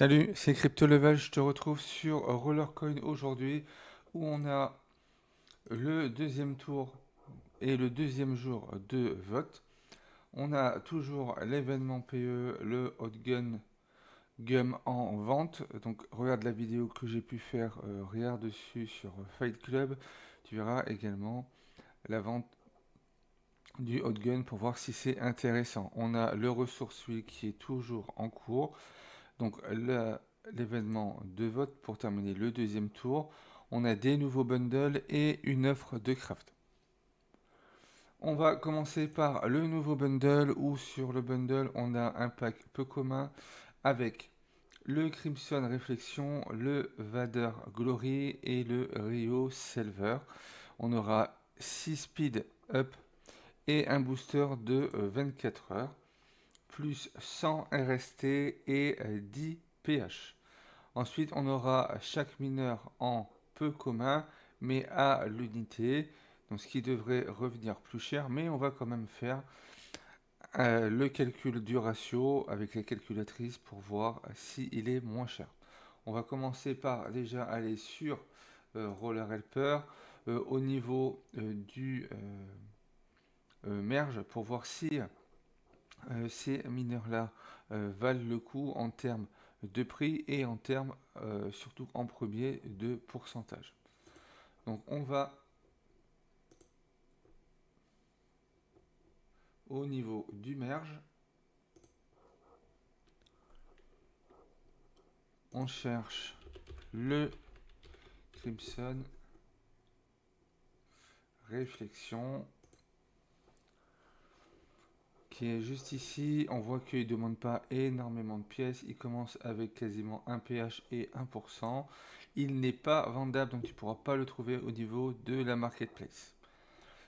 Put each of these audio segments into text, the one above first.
Salut, c'est CryptoLevel, je te retrouve sur Rollercoin aujourd'hui où on a le deuxième tour et le deuxième jour de vote. On a toujours l'événement PE, le Hot Gun Gum en vente. Donc regarde la vidéo que j'ai pu faire, regarde dessus sur Fight Club. Tu verras également la vente du Hot Gun pour voir si c'est intéressant. On a le ressource Wheel qui est toujours en cours. Donc l'événement de vote pour terminer le deuxième tour, on a des nouveaux bundles et une offre de craft. On va commencer par le nouveau bundle où sur le bundle on a un pack peu commun avec le Crimson Reflection, le Vader Glory et le Rio Silver. On aura 6 speed up et un booster de 24 heures, plus 100 RST et 10 PH. Ensuite, on aura chaque mineur en peu commun, mais à l'unité, donc ce qui devrait revenir plus cher, mais on va quand même faire le calcul du ratio avec la calculatrice pour voir s'il est moins cher. On va commencer par déjà aller sur Roller Helper au niveau du merge pour voir si ces mineurs-là valent le coup en termes de prix et en termes, surtout en premier, de pourcentage. Donc on va au niveau du merge, on cherche le Crimson Réflexion qui est juste ici. On voit qu'il ne demande pas énormément de pièces. Il commence avec quasiment 1 pH et 1%. Il n'est pas vendable, donc tu ne pourras pas le trouver au niveau de la marketplace.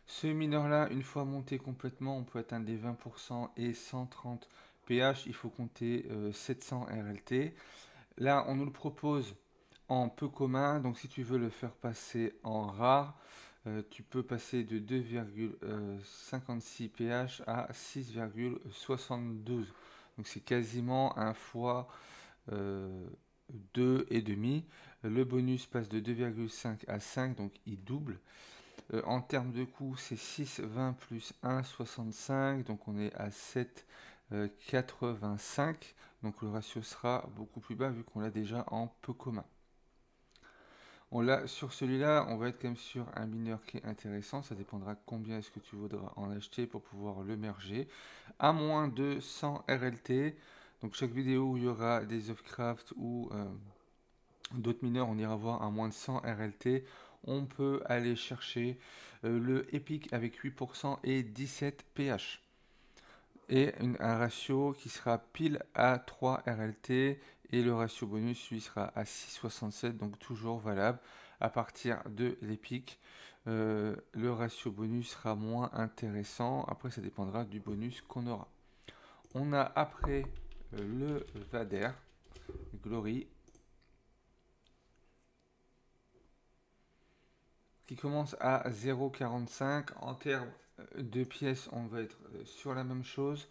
Ce mineur-là, une fois monté complètement, on peut atteindre les 20% et 130 pH. Il faut compter 700 RLT. Là, on nous le propose en peu commun. Donc, si tu veux le faire passer en rare, tu peux passer de 2,56 pH à 6,72. Donc, c'est quasiment un fois 2,5. Le bonus passe de 2,5 à 5, donc il double. En termes de coût, c'est 6,20 plus 1,65, donc on est à 7,85. Donc le ratio sera beaucoup plus bas vu qu'on l'a déjà en peu commun. On l'a sur celui-là, on va être quand même sur un mineur qui est intéressant. Ça dépendra combien est-ce que tu voudras en acheter pour pouvoir le merger. À moins de 100 RLT. Donc chaque vidéo où il y aura des Offcraft ou d'autres mineurs, on ira voir à moins de 100 RLT. On peut aller chercher le Epic avec 8% et 17 pH. Et un ratio qui sera pile à 3 RLT. Et le ratio bonus, lui, sera à 6,67. Donc toujours valable. À partir de l'Epic, le ratio bonus sera moins intéressant. Après, ça dépendra du bonus qu'on aura. On a après le Vader Glory qui commence à 0,45. En termes de pièces, on va être sur la même chose.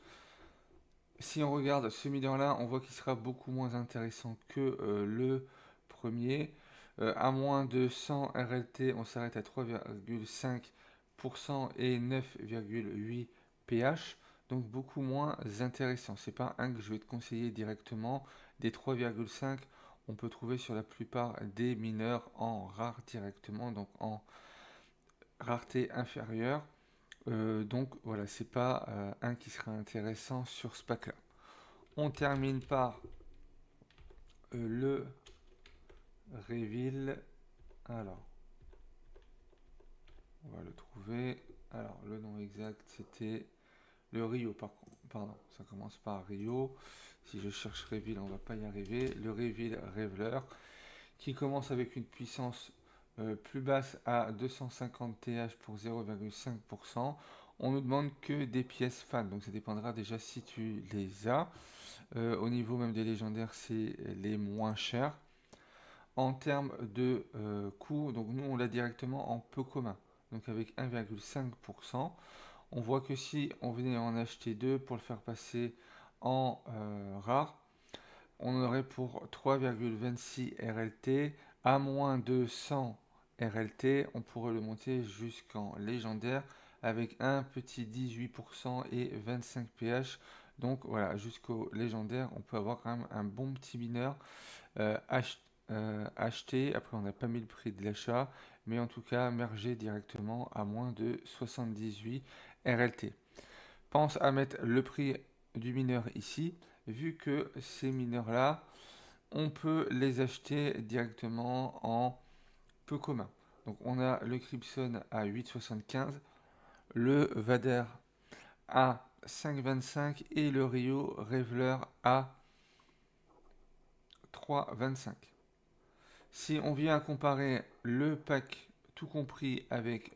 Si on regarde ce mineur-là, on voit qu'il sera beaucoup moins intéressant que le premier. À moins de 100 RLT, on s'arrête à 3,5% et 9,8 pH. Donc beaucoup moins intéressant. C'est pas un que je vais te conseiller directement. Des 3,5, on peut trouver sur la plupart des mineurs en rare directement, donc en rareté inférieure. Donc voilà, c'est pas un qui sera intéressant sur ce pack là. On termine par le reveal. Alors, on va le trouver. Alors, le nom exact, c'était le Rio, pardon, ça commence par Rio. Si je cherche reveal, on va pas y arriver. Le reveal Reveler, qui commence avec une puissance plus basse à 250 TH pour 0,5%. On nous demande que des pièces fans, donc ça dépendra déjà si tu les as. Au niveau même des légendaires, c'est les moins chers. En termes de coût, donc nous on l'a directement en peu commun, donc avec 1,5%. On voit que si on venait en acheter deux pour le faire passer en rare, on aurait pour 3,26 RLT, à moins de 100 RLT, on pourrait le monter jusqu'en légendaire avec un petit 18% et 25 pH. Donc voilà, jusqu'au légendaire, on peut avoir quand même un bon petit mineur acheté. Après, on n'a pas mis le prix de l'achat, mais en tout cas, mergé directement à moins de 78 RLT. Pense à mettre le prix du mineur ici, vu que ces mineurs-là, on peut les acheter directement en peu commun. Donc on a le Crimson à 8,75, le Vader à 5,25 et le Rio Reveler à 3,25. Si on vient comparer le pack tout compris avec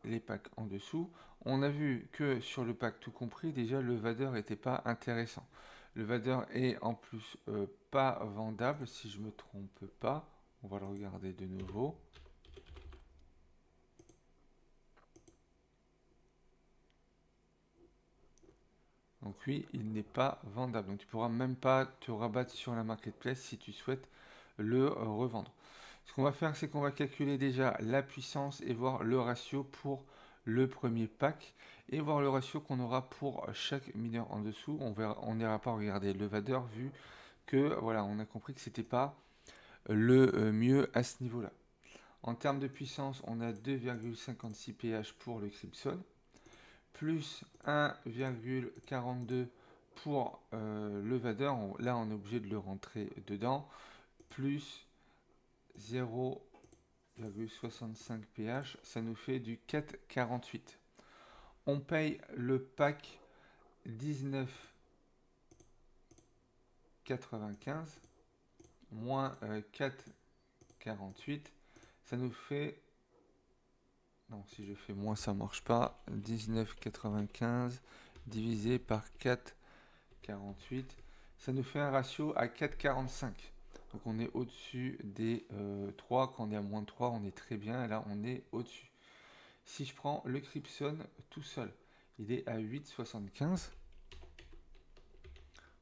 les packs en dessous, on a vu que sur le pack tout compris, déjà le Vader n'était pas intéressant. Le Vader est en plus pas vendable, si je ne me trompe pas. On va le regarder de nouveau. Donc oui, il n'est pas vendable. Donc tu ne pourras même pas te rabattre sur la marketplace si tu souhaites le revendre. Ce qu'on va faire, c'est qu'on va calculer déjà la puissance et voir le ratio pour le premier pack et voir le ratio qu'on aura pour chaque mineur en dessous. On n'ira pas regarder le Vader vu que voilà, on a compris que c'était pas le mieux à ce niveau-là. En termes de puissance, on a 2,56 pH pour le Crimson, plus 1,42 pour le Vader. Là, on est obligé de le rentrer dedans, plus 0,65 pH, ça nous fait du 4,48. On paye le pack 19,95 moins 4,48, ça nous fait... Non, si je fais moins, ça marche pas. 19,95 divisé par 4,48, ça nous fait un ratio à 4,45. Donc on est au-dessus des 3. Quand on est à moins de 3, on est très bien. Là, on est au-dessus. Si je prends le Crimson tout seul, il est à 8,75.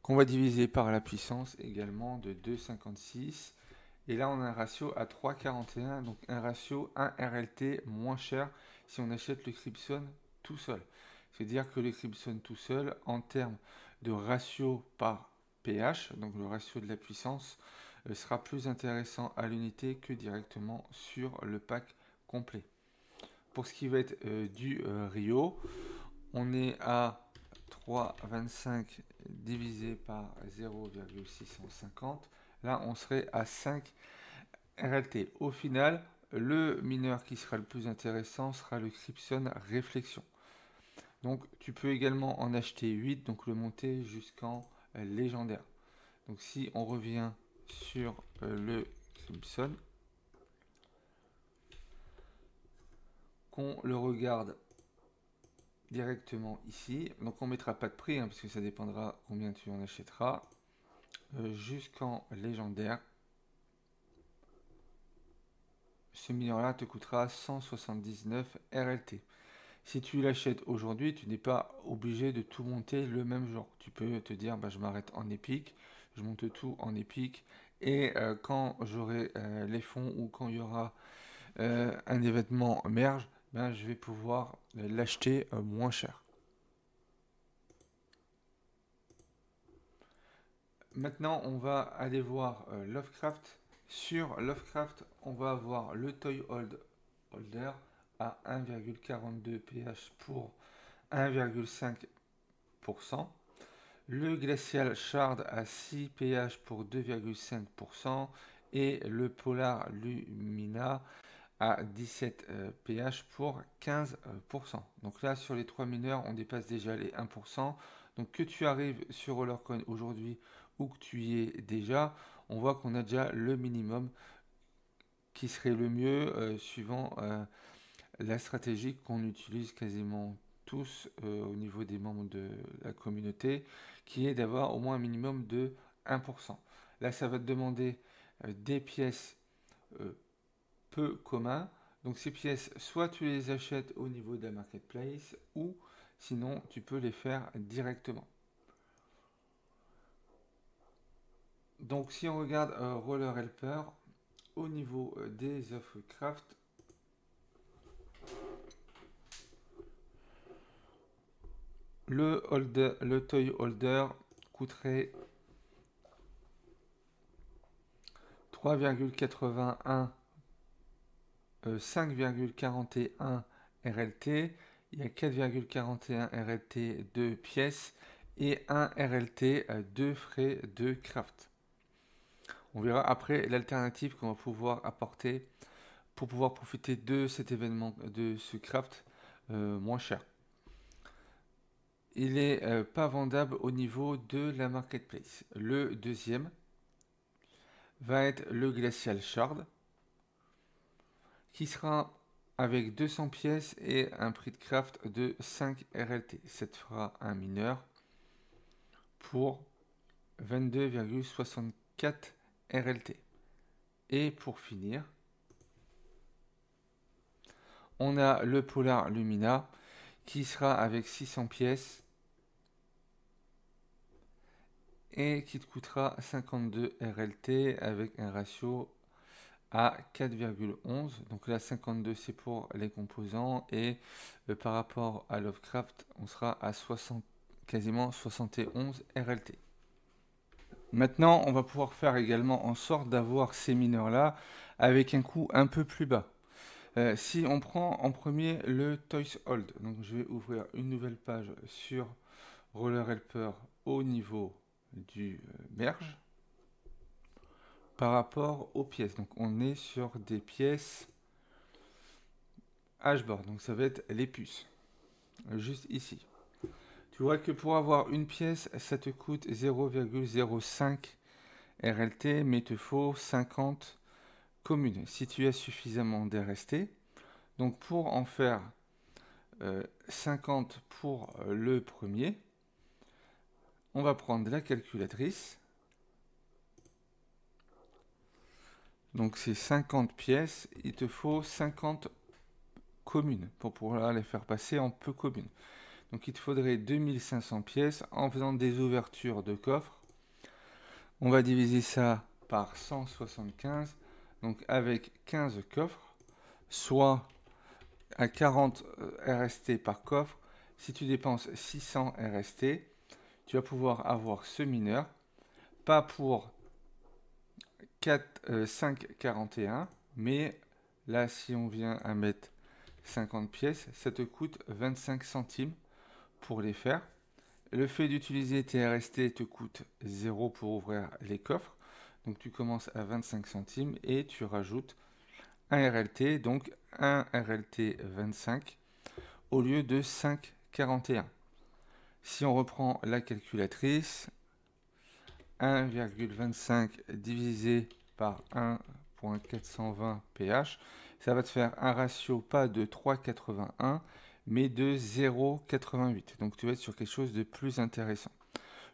Qu'on va diviser par la puissance également de 2,56. Et là, on a un ratio à 3,41. Donc un ratio 1 RLT moins cher si on achète le Crimson tout seul. C'est-à-dire que le Crimson tout seul, en termes de ratio par pH, donc le ratio de la puissance, sera plus intéressant à l'unité que directement sur le pack complet. Pour ce qui va être du Rio, on est à 3,25 divisé par 0,650. Là, on serait à 5 RLT. Au final, le mineur qui sera le plus intéressant sera le Crimson Réflexion. Donc, tu peux également en acheter 8, donc le monter jusqu'en légendaire. Donc, si on revient sur le Crimson, qu'on le regarde directement ici. Donc on ne mettra pas de prix, parce que ça dépendra combien tu en achèteras. Jusqu'en légendaire. Ce mineur-là te coûtera 179 RLT. Si tu l'achètes aujourd'hui, tu n'es pas obligé de tout monter le même jour. Tu peux te dire, je m'arrête en épique, je monte tout en épique, et quand j'aurai les fonds ou quand il y aura un événement merge, je vais pouvoir l'acheter moins cher. Maintenant, on va aller voir Lovecraft. Sur Lovecraft, on va avoir le Toy Holder à 1,42 pH pour 1,5%. Le Glacial Shard à 6 pH pour 2,5%. Et le Polar Lumina à 17 pH pour 15%. Donc là, sur les trois mineurs, on dépasse déjà les 1%. Donc que tu arrives sur Rollercoin aujourd'hui ou que tu y es déjà, on voit qu'on a déjà le minimum qui serait le mieux suivant la stratégie qu'on utilise quasiment tous au niveau des membres de la communauté, qui est d'avoir au moins un minimum de 1%. Là, ça va te demander des pièces peu communs. Donc ces pièces, soit tu les achètes au niveau de la marketplace, ou sinon tu peux les faire directement. Donc si on regarde Roller Helper, au niveau des offres craft, le toy holder coûterait 3,81 5,41 RLT, il y a 4,41 RLT de pièces et 1 RLT de frais de craft. On verra après l'alternative qu'on va pouvoir apporter pour pouvoir profiter de cet événement, de ce craft moins cher. Il n'est pas vendable au niveau de la marketplace. Le deuxième va être le Glacial Shard, qui sera avec 200 pièces et un prix de craft de 5 RLT. Ça te fera un mineur pour 22,64 RLT. Et pour finir, on a le Polar Lumina qui sera avec 600 pièces et qui te coûtera 52 RLT avec un ratio à 4,11. Donc là, 52 c'est pour les composants et par rapport à Lovecraft, on sera à 60, quasiment 71 RLT. Maintenant, on va pouvoir faire également en sorte d'avoir ces mineurs-là avec un coût un peu plus bas. Si on prend en premier le Toys Hold, donc je vais ouvrir une nouvelle page sur Roller Helper au niveau du merge par rapport aux pièces. Donc on est sur des pièces hashboard, donc ça va être les puces, juste ici. Tu vois que pour avoir une pièce, ça te coûte 0,05 RLT, mais il te faut 50 communes si tu as suffisamment d'RST. Donc pour en faire 50 pour le premier, on va prendre la calculatrice. Donc c'est 50 pièces, il te faut 50 communes pour pouvoir les faire passer en peu communes. Donc il te faudrait 2500 pièces en faisant des ouvertures de coffres. On va diviser ça par 175, donc avec 15 coffres, soit à 40 RST par coffre. Si tu dépenses 600 RST, tu vas pouvoir avoir ce mineur, pas pour 5,41, mais là si on vient à mettre 50 pièces, ça te coûte 25 centimes pour les faire. Le fait d'utiliser tes RST te coûte 0 pour ouvrir les coffres. Donc tu commences à 25 centimes et tu rajoutes un RLT, donc un RLT 25 au lieu de 5,41. Si on reprend la calculatrice, 1,25 divisé par 1,420 pH, ça va te faire un ratio pas de 3,81 mais de 0,88. Donc tu vas être sur quelque chose de plus intéressant.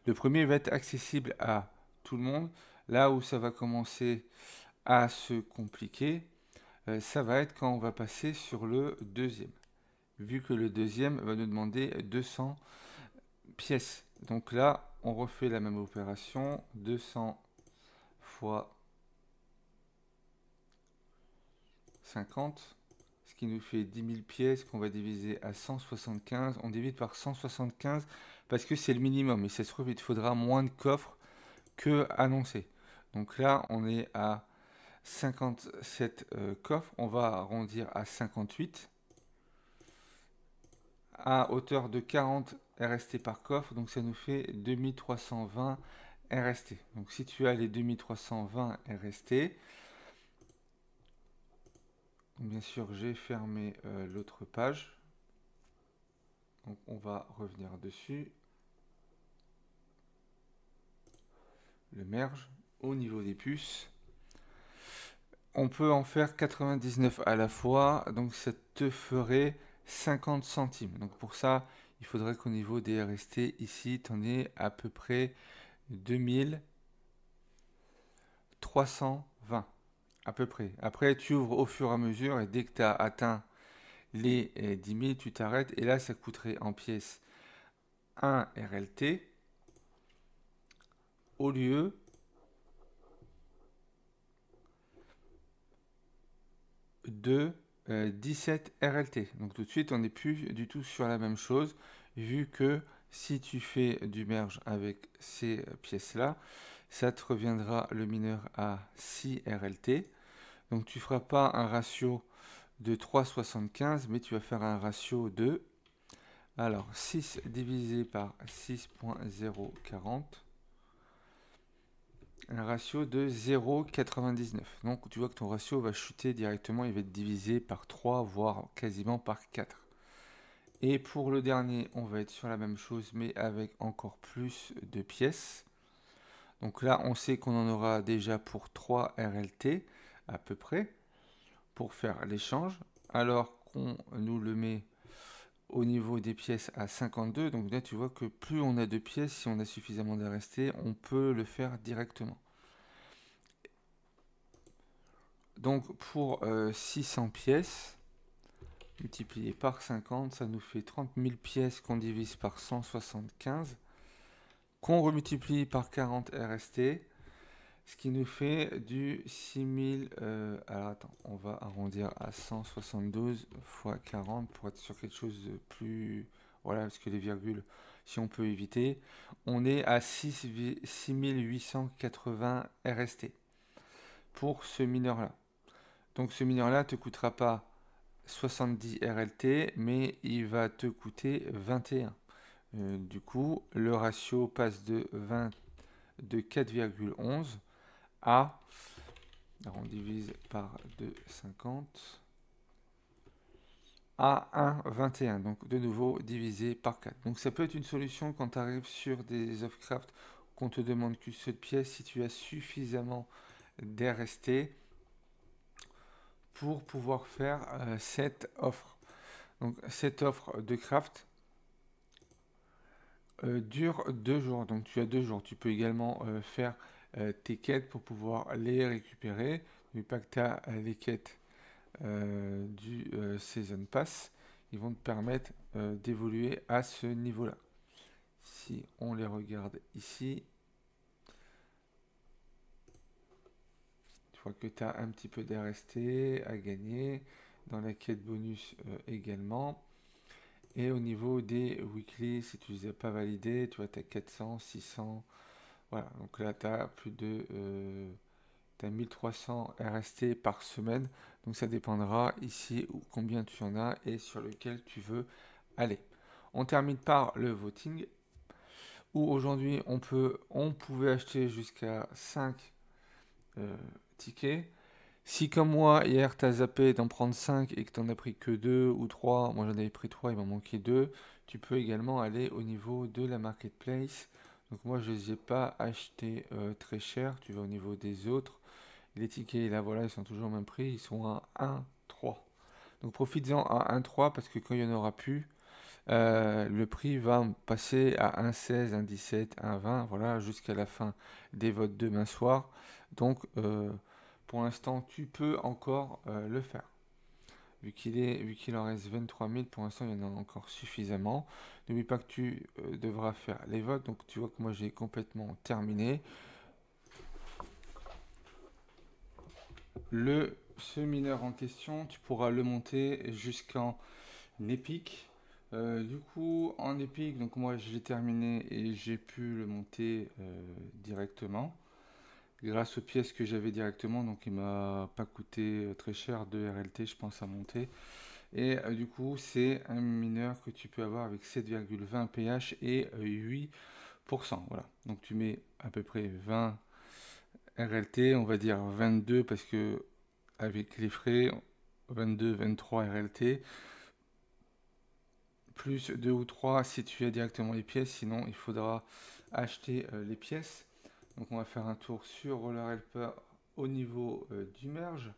Le premier va être accessible à tout le monde. Là où ça va commencer à se compliquer, ça va être quand on va passer sur le deuxième. Vu que le deuxième va nous demander 200 pièces. Donc là, on refait la même opération. 200 fois 50, ce qui nous fait 10 000 pièces qu'on va diviser à 175. On divise par 175 parce que c'est le minimum. Et ça se trouve, il te faudra moins de coffres que annoncé. Donc là, on est à 57 coffres. On va arrondir à 58 à hauteur de 40 RST par coffre. Donc ça nous fait 2320 RST. Donc si tu as les 2320 RST, bien sûr j'ai fermé l'autre page. Donc on va revenir dessus. Le merge au niveau des puces. On peut en faire 99 à la fois, donc ça te ferait 50 centimes. Donc pour ça, il faudrait qu'au niveau des RST, ici, tu en aies à peu près 2320. À peu près. Après, tu ouvres au fur et à mesure et dès que tu as atteint les 10 000, tu t'arrêtes. Et là, ça coûterait en pièces 1 RLT au lieu de 17 RLT. Donc tout de suite, on n'est plus du tout sur la même chose, vu que si tu fais du merge avec ces pièces-là, ça te reviendra le mineur à 6 RLT. Donc tu ne feras pas un ratio de 3,75, mais tu vas faire un ratio de, alors 6 divisé par 6.040, un ratio de 0,99. Donc tu vois que ton ratio va chuter directement, il va être divisé par 3, voire quasiment par 4. Et pour le dernier, on va être sur la même chose, mais avec encore plus de pièces. Donc là, on sait qu'on en aura déjà pour 3 RLT à peu près, pour faire l'échange, alors qu'on nous le met au niveau des pièces à 52. Donc là, tu vois que plus on a de pièces, si on a suffisamment de RST, on peut le faire directement. Donc pour 600 pièces, multiplié par 50, ça nous fait 30 000 pièces qu'on divise par 175, qu'on remultiplie par 40 RST, ce qui nous fait du 6000... alors attends, on va arrondir à 172 fois 40 pour être sur quelque chose de plus... Voilà, parce que les virgules, si on peut éviter, on est à 6880 RST pour ce mineur-là. Donc ce mineur-là ne te coûtera pas 70 RLT, mais il va te coûter 21. Du coup, le ratio passe de 4,11 à, alors on divise par 2,50, à 1,21. Donc de nouveau divisé par 4. Donc ça peut être une solution quand tu arrives sur des Offcraft qu'on te demande qu'une seule pièce, si tu as suffisamment d'RST pour pouvoir faire cette offre. Donc cette offre de craft dure 2 jours. Donc tu as 2 jours. Tu peux également faire tes quêtes pour pouvoir les récupérer. N'oublie pas que tu as les quêtes du Season Pass. Ils vont te permettre d'évoluer à ce niveau-là. Si on les regarde ici, tu vois que tu as un petit peu d'RST à gagner. Dans la quête bonus également. Et au niveau des weekly, si tu ne les as pas validés, tu vois, tu as 400, 600. Voilà, donc là, tu as plus de... tu as 1300 RST par semaine. Donc ça dépendra ici combien tu en as et sur lequel tu veux aller. On termine par le voting, où aujourd'hui on pouvait acheter jusqu'à 5 tickets. Si comme moi, hier, tu as zappé d'en prendre 5 et que tu n'en as pris que 2 ou 3, moi j'en avais pris 3, il m'en manquait 2, tu peux également aller au niveau de la marketplace. Donc moi je ne les ai pas achetés très cher, tu vas au niveau des autres. Les tickets là voilà, ils sont toujours au même prix, ils sont à 1,3. Donc profites-en à 1,3 parce que quand il n'y en aura plus, le prix va passer à 1,16, 1,17, 1,20, voilà, jusqu'à la fin des votes demain soir. Donc pour l'instant, tu peux encore le faire. Vu qu'il en reste 23 000, pour l'instant, il y en a encore suffisamment. N'oublie pas que tu devras faire les votes. Donc, tu vois que moi, j'ai complètement terminé. Ce mineur en question, tu pourras le monter jusqu'en épique. Du coup, en épique, donc moi, je l'ai terminé et j'ai pu le monter directement. Grâce aux pièces que j'avais directement, donc il m'a pas coûté très cher de RLT, je pense, à monter. Et du coup, c'est un mineur que tu peux avoir avec 7,20 pH et 8%. Voilà. Donc tu mets à peu près 20 RLT, on va dire 22 parce que avec les frais, 22, 23 RLT, plus 2 ou 3 si tu as directement les pièces, sinon il faudra acheter les pièces. Donc on va faire un tour sur Roller Helper au niveau du merge.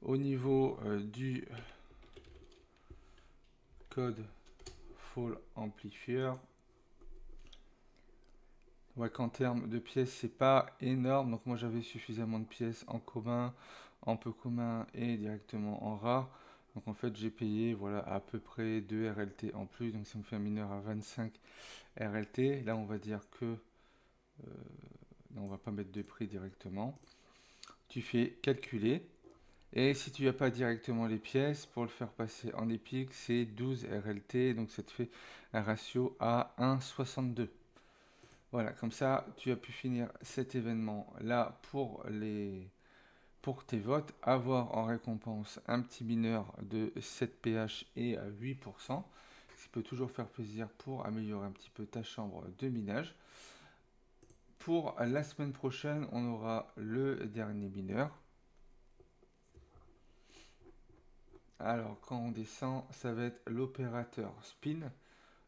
Au niveau du code Fall Amplifier, on voit qu'en termes de pièces, c'est pas énorme. Donc moi j'avais suffisamment de pièces en commun, en peu commun et directement en rare. Donc en fait, j'ai payé voilà, à peu près 2 RLT en plus, donc ça me fait un mineur à 25 RLT. Là, on va dire que là, on va pas mettre de prix directement. Tu fais calculer. Et si tu n'as pas directement les pièces, pour le faire passer en EPIC, c'est 12 RLT, donc ça te fait un ratio à 1,62. Voilà, comme ça, tu as pu finir cet événement-là pour tes votes, avoir en récompense un petit mineur de 7 pH et à 8%, ce qui peut toujours faire plaisir pour améliorer un petit peu ta chambre de minage. Pour la semaine prochaine, on aura le dernier mineur. Alors, quand on descend, ça va être l'opérateur Spin.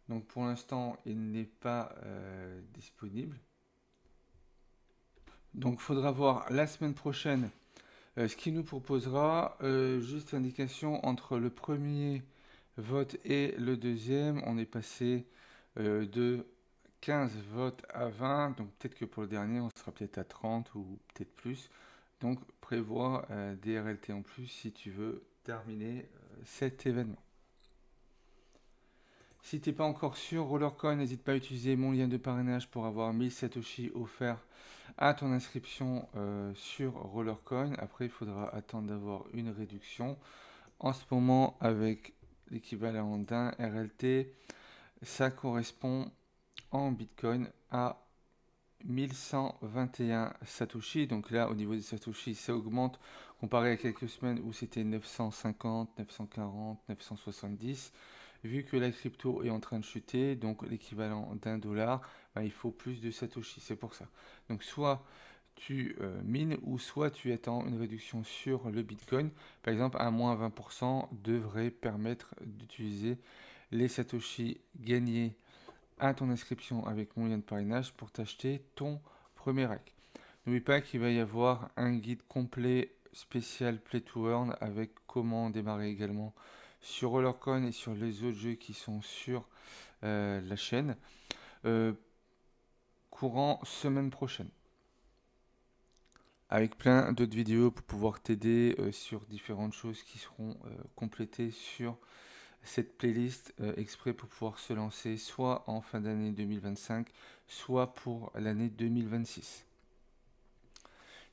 Donc, pour l'instant, il n'est pas disponible. Donc, il faudra voir la semaine prochaine ce qu'il nous proposera. Juste indication entre le premier vote et le deuxième, on est passé de 15 votes à 20. Donc, peut-être que pour le dernier, on sera peut-être à 30 ou peut-être plus. Donc, prévois des RLT en plus si tu veux terminer cet événement. Si tu n'es pas encore sur Rollercoin, n'hésite pas à utiliser mon lien de parrainage pour avoir 1000 Satoshi offerts à ton inscription sur Rollercoin. Après, il faudra attendre d'avoir une réduction. En ce moment, avec l'équivalent d'un RLT, ça correspond en Bitcoin à 1121 Satoshi. Donc là, au niveau des Satoshi, ça augmente comparé à quelques semaines où c'était 950, 940, 970. Vu que la crypto est en train de chuter, donc l'équivalent d'un dollar, ben, il faut plus de Satoshi. C'est pour ça. Donc soit tu mines ou soit tu attends une réduction sur le Bitcoin. Par exemple, un moins 20% devrait permettre d'utiliser les Satoshi gagnés à ton inscription avec mon lien de parrainage pour t'acheter ton premier hack. N'oublie pas qu'il va y avoir un guide complet spécial Play to Earn avec comment démarrer également sur Rollercoin et sur les autres jeux qui sont sur la chaîne courant semaine prochaine. Avec plein d'autres vidéos pour pouvoir t'aider sur différentes choses qui seront complétées sur cette playlist exprès pour pouvoir se lancer soit en fin d'année 2025, soit pour l'année 2026.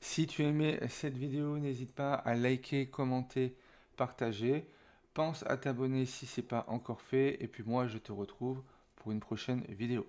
Si tu as aimé cette vidéo, n'hésite pas à liker, commenter, partager. Pense à t'abonner si ce n'est pas encore fait. Et puis moi, je te retrouve pour une prochaine vidéo.